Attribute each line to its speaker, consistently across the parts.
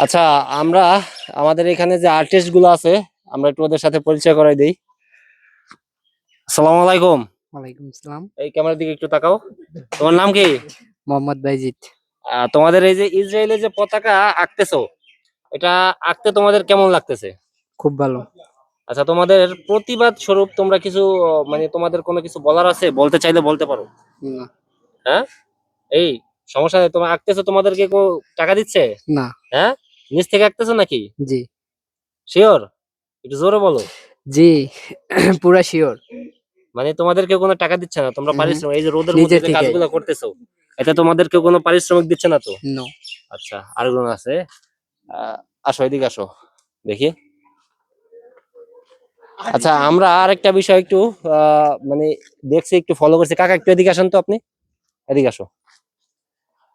Speaker 1: আচ্ছা, আমরা আমাদের এখানে যে আর্টিস্ট গুলো আছে আমরা একটু ওদের সাথে পরিচয় করাই দেই। আসসালামু আলাইকুম।
Speaker 2: ওয়ালাইকুম আসসালাম।
Speaker 1: এই ক্যামেরার দিকে একটু তাকাও। তোমার নাম কি?
Speaker 2: মোহাম্মদ বাইজিৎ।
Speaker 1: তোমাদের এই যে ইসরায়েলের যে পতাকা আঁকতেছো, এটা আঁকতে তোমাদের কেমন লাগতেছে?
Speaker 2: খুব ভালো।
Speaker 1: আচ্ছা, তোমাদের প্রতিবাদ স্বরূপ তোমরা কিছু মানে তোমাদের কোনো কিছু বলার আছে? বলতে চাইলে বলতে পারো।
Speaker 2: না।
Speaker 1: হ্যাঁ, এই সমস্যা নেই। তোমরা আঁকতেছো, তোমাদেরকে কেউ টাকা দিচ্ছে?
Speaker 2: না।
Speaker 1: হ্যাঁ, নিজ থেকে আঁকতেছো নাকি?
Speaker 2: জি।
Speaker 1: শিওর? একটু জোরে বলো।
Speaker 2: জি। পুরা শিওর।
Speaker 1: মানে তোমাদের কেউ কোনো টাকা দিচ্ছে না, তোমরা পারিশ্রমিক এই যে রোদের মধ্যে
Speaker 2: নিজের
Speaker 1: যে
Speaker 2: থেকে।
Speaker 1: কাজগুলো করতেছো, এটা তোমাদের কেউ কোনো পারিশ্রমিক দিচ্ছে না তো?
Speaker 2: নো।
Speaker 1: আচ্ছা, আরেকজন আছে। আসো, এদিকে আসো, দেখি। আচ্ছা, আমরা আরেকটা বিষয় একটু মানে দেখছি, একটু ফলো করছি। কাকা একটু এদিকে আসেন তো, আপনি এদিকে আসো।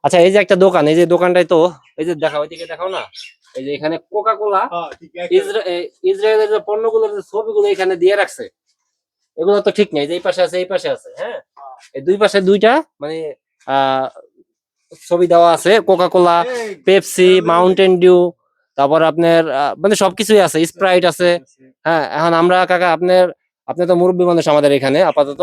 Speaker 1: আচ্ছা, এই যে একটা দোকান, এই যে দোকানটাই তো, এই যে দেখাও, এদিকে দেখাও না। এই যে এখানে কোকা কোলা ইসরায়েলের যে পণ্যগুলোর যে ছবিগুলো এখানে দিয়ে রাখছে, এগুলো তো ঠিক নেই। যে এই পাশে আছে, এই পাশে আছে, হ্যাঁ, এই দুই পাশে দুইটা মানে আহ ছবি দেওয়া আছে। Coca Cola, Pepsi, Mountain Dew, তারপর আপনার মানে সবকিছুই আছে, স্প্রাইট আছে। হ্যাঁ, এখন আমরা কাকা আপনার, আপনি তো মুরব্বী মানুষ আমাদের এখানে আপাতত।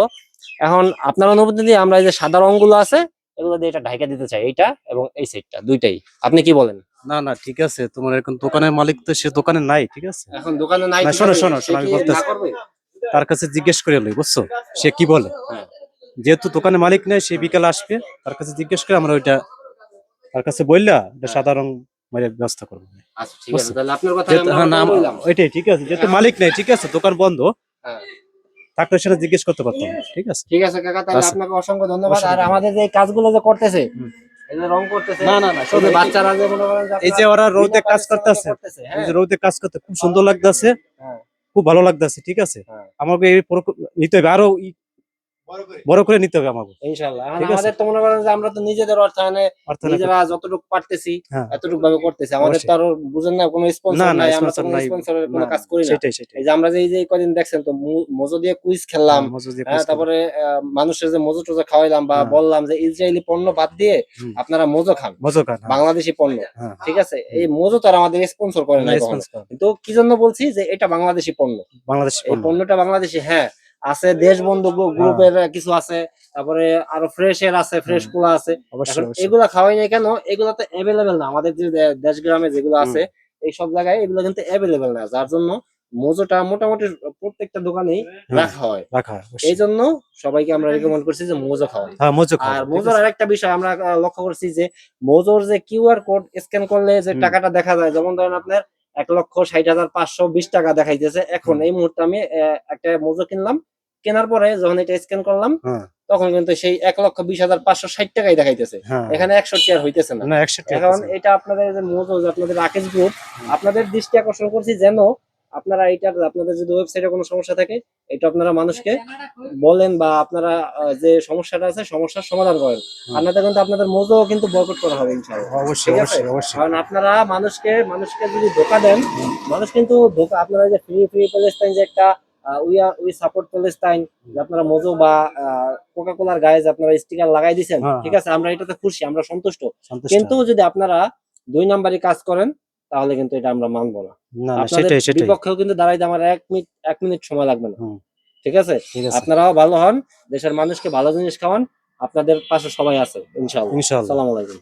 Speaker 1: এখন আপনার অনুমতি দিয়ে আমরা এই যে সাদা রংগুলো আছে এগুলো দিয়ে এটা ঢাকা দিতে চাই, এইটা এবং এই সেটটা দুইটাই। আপনি কি বলেন?
Speaker 3: না না, ঠিক আছে, তোমার এখন দোকানের মালিক তো সে দোকানে নাই, ঠিক আছে।
Speaker 1: এখন দোকানে নাই,
Speaker 3: না,
Speaker 1: ঠিক
Speaker 3: শোনো
Speaker 1: আছে,
Speaker 3: শোনো
Speaker 1: সে
Speaker 3: শোনো, আমি
Speaker 1: কি না
Speaker 3: বলতেছি,
Speaker 1: করবে?
Speaker 3: তার কাছে জিজ্ঞেস করে লই, বুঝছো, সে কি বলে।
Speaker 1: হ্যাঁ,
Speaker 3: যেহেতু দোকানে মালিক নেই, সে বিকালে আসবে, তার কাছে জিজ্ঞেস করে আমরা ওইটা তার কাছে বললা এটা
Speaker 1: হ্যাঁ।
Speaker 3: সাদা রং মানে ব্যবস্থা করবো,
Speaker 1: আচ্ছা, ঠিক আছে,
Speaker 3: বুঝছো।
Speaker 1: তাহলে আপনার কথা
Speaker 3: যেহেতু
Speaker 1: আমরা
Speaker 3: হ্যাঁ না,
Speaker 1: কথা বললাম।
Speaker 3: ওইটাই ঠিক আছে, যেহেতু মালিক নেই, ঠিক আছে, দোকান বন্ধ,
Speaker 1: হ্যাঁ,
Speaker 3: থাকলে সেটা জিজ্ঞেস করতে পারতাম, ঠিক আছে।
Speaker 1: ঠিক আছে কাকা, তাহলে
Speaker 3: আচ্ছা,
Speaker 1: আপনাকে অসংখ্য ধন্যবাদ। আর
Speaker 3: অসংখ্য ধন্যবাদ।
Speaker 1: আমাদের যে এই কাজগুলো যে করতেছে,
Speaker 3: হুম।
Speaker 1: এই যে রং করতেছে,
Speaker 3: না না না,
Speaker 1: এই
Speaker 3: শোনো,
Speaker 1: যে বাচ্চারা যে মনে করেন যে
Speaker 3: এই
Speaker 1: আপনার
Speaker 3: যে ওরা
Speaker 1: বিনা
Speaker 3: রোদে কাজ
Speaker 1: পারিশ্রমিকে
Speaker 3: করতেছে,
Speaker 1: করতেছে,
Speaker 3: এই
Speaker 1: হ্যাঁ,
Speaker 3: যে রোদে কাজ করতে খুব সুন্দর লাগতেছে,
Speaker 1: হ্যাঁ,
Speaker 3: খুব ভালো লাগতেছে, ঠিক আছে।
Speaker 1: হ্যাঁ,
Speaker 3: আমাকে এই নিতে হবে, আরো বড় করে নিতে হবে আমাকে,
Speaker 1: ইনশাল্লাহ। এখন
Speaker 3: ঠিক আছে।
Speaker 1: আমাদের তো মনে করেন যে আমরা তো নিজেদের অর্থায়নে
Speaker 3: অর্থনৈতিক,
Speaker 1: নিজেরা যতটুকু পারতেছি
Speaker 3: হ্যাঁ,
Speaker 1: এতটুকু ভাবে করতেছি। আমাদের তো
Speaker 3: অবশ্যই।
Speaker 1: আরো বুঝেন না, কোনো
Speaker 3: না
Speaker 1: স্পন্সর
Speaker 3: না,
Speaker 1: নাই, আমরা তো
Speaker 3: স্পন্সর
Speaker 1: কোনো
Speaker 3: নাই।
Speaker 1: স্পন্সরের
Speaker 3: না
Speaker 1: কোনো কাজ
Speaker 3: না,
Speaker 1: করি না।
Speaker 3: সেটাই সেটাই।
Speaker 1: এই যে আমরা যে এই যে কদিন দেখছেন তো মজো দিয়ে কুইজ খেললাম,
Speaker 3: হ্যাঁ, মজুদ দিয়ে
Speaker 1: হ্যাঁ,
Speaker 3: কুইজ খেলা।
Speaker 1: তারপরে মানুষের যে মজো টজো খাওয়াইলাম বা
Speaker 3: হ্যাঁ,
Speaker 1: বললাম যে ইসরায়েলি পণ্য বাদ দিয়ে
Speaker 3: হুম,
Speaker 1: আপনারা মজো খান,
Speaker 3: মজো খান, হ্যাঁ,
Speaker 1: বাংলাদেশি পণ্য।
Speaker 3: হ্যাঁ,
Speaker 1: ঠিক আছে,
Speaker 3: হুম।
Speaker 1: এই মজো তো আর আমাদের স্পন্সর করে
Speaker 3: না,
Speaker 1: নাই কখনো,
Speaker 3: স্পন্সর
Speaker 1: কিন্তু কি জন্য বলছি যে এটা বাংলাদেশি পণ্য।
Speaker 3: বাংলাদেশি
Speaker 1: এই
Speaker 3: পণ্য,
Speaker 1: পণ্যটা বাংলাদেশি, হ্যাঁ। আছে দেশবন্ধু
Speaker 3: হ্যাঁ,
Speaker 1: গ্রুপের কিছু আছে, তারপরে আরো ফ্রেশের আছে, ফ্রেশ
Speaker 3: হ্যাঁ,
Speaker 1: পোলা আছে। এখন
Speaker 3: অবশ্যই অবশ্যই।
Speaker 1: এগুলা খাওয়াই নাই কেন? এগুলা তো অ্যাভেলেবেল না আমাদের যে দেশ গ্রামে যেগুলো
Speaker 3: হুম,
Speaker 1: আছে, এই সব জায়গায় এগুলো কিন্তু অ্যাভেলেবেল না, যার জন্য মোজোটা মোটামুটি প্রত্যেকটা দোকানেই
Speaker 3: হ্যাঁ,
Speaker 1: রাখা হয়।
Speaker 3: রাখা হয়,
Speaker 1: এই
Speaker 3: অবশ্যই।
Speaker 1: জন্য সবাইকে আমরা রেকমেন্ড করছি যে মোজো খাওয়াই।
Speaker 3: হ্যাঁ, মজো
Speaker 1: আর
Speaker 3: খাবো, ঠিক
Speaker 1: মোজোর
Speaker 3: আছে।
Speaker 1: আরেকটা বিষয় আমরা লক্ষ্য করছি যে মোজোর যে কিউআর কোড স্ক্যান করলে যে
Speaker 3: হুম,
Speaker 1: টাকাটা দেখা যায়, যেমন ধরেন আপনার 1,60,520 টাকা দেখাইতেছে। এখন
Speaker 3: হুম,
Speaker 1: এই মুহূর্তে আমি একটা মোজো কিনলাম, কেনার পরে যখন এটা স্ক্যান করলাম
Speaker 3: হ্যাঁ,
Speaker 1: তখন কিন্তু সেই 1,20,560 টাকাই দেখাইতেছে,
Speaker 3: হ্যাঁ,
Speaker 1: এখানে 61 আর হইতেছে না।
Speaker 3: না, 61
Speaker 1: এখন
Speaker 3: হইতেছে না।
Speaker 1: এটা আপনাদের যে মোজো, যে আপনাদের রাকেশ গ্রুপ,
Speaker 3: হুম,
Speaker 1: আপনাদের দৃষ্টি আকর্ষণ করছি যেন আপনারা এইটার, আপনাদের যদি ওয়েবসাইটে কোনো সমস্যা থাকে এটা আপনারা মানুষকে বলেন বা আপনারা যে সমস্যাটা আছে সমস্যার সমাধান করেন।
Speaker 3: হুম,
Speaker 1: আপনাদের কিন্তু আপনাদের মোজো কিন্তু বয়কট করা হবে ইনশাআল্লাহ।
Speaker 3: অবশ্যই
Speaker 1: ঠিক আছে,
Speaker 3: অবশ্যই অবশ্যই।
Speaker 1: কারণ আপনারা মানুষকে মানুষকে যদি ধোকা দেন,
Speaker 3: হুম,
Speaker 1: মানুষ কিন্তু ধোকা, আপনারা যে ফ্রি ফ্রি প্যালেস্টাইন যে একটা উই সাপোর্ট প্যালেস্টাইন, যে আপনারা মোজো বা কোকা কোলার গায়ে যে আপনারা স্টিকার লাগাই দিয়েছেন,
Speaker 3: হ্যাঁ,
Speaker 1: ঠিক
Speaker 3: হ্যাঁ,
Speaker 1: আছে, আমরা এটাতে খুশি, আমরা সন্তুষ্ট।
Speaker 3: সন্তুষ্ট।
Speaker 1: কিন্তু যদি আপনারা 2 নাম্বারই কাজ করেন তাহলে কিন্তু এটা আমরা মানবো না।
Speaker 3: না না,
Speaker 1: আপনাদের
Speaker 3: সেটাই সেটাই।
Speaker 1: বিপক্ষেও কিন্তু দাঁড়াইতে আমার 1 মিনিট সময় লাগবে না।
Speaker 3: হুম,
Speaker 1: ঠিক আছে,
Speaker 3: ঠিক আছে,
Speaker 1: আপনারাও ভালো হন, দেশের মানুষকে ভালো জিনিস খাওয়ান, আপনাদের পাশে সবাই আছে ইনশাআল্লাহ।
Speaker 3: ইনশাআল্লাহ।
Speaker 1: আসসালামু আলাইকুম।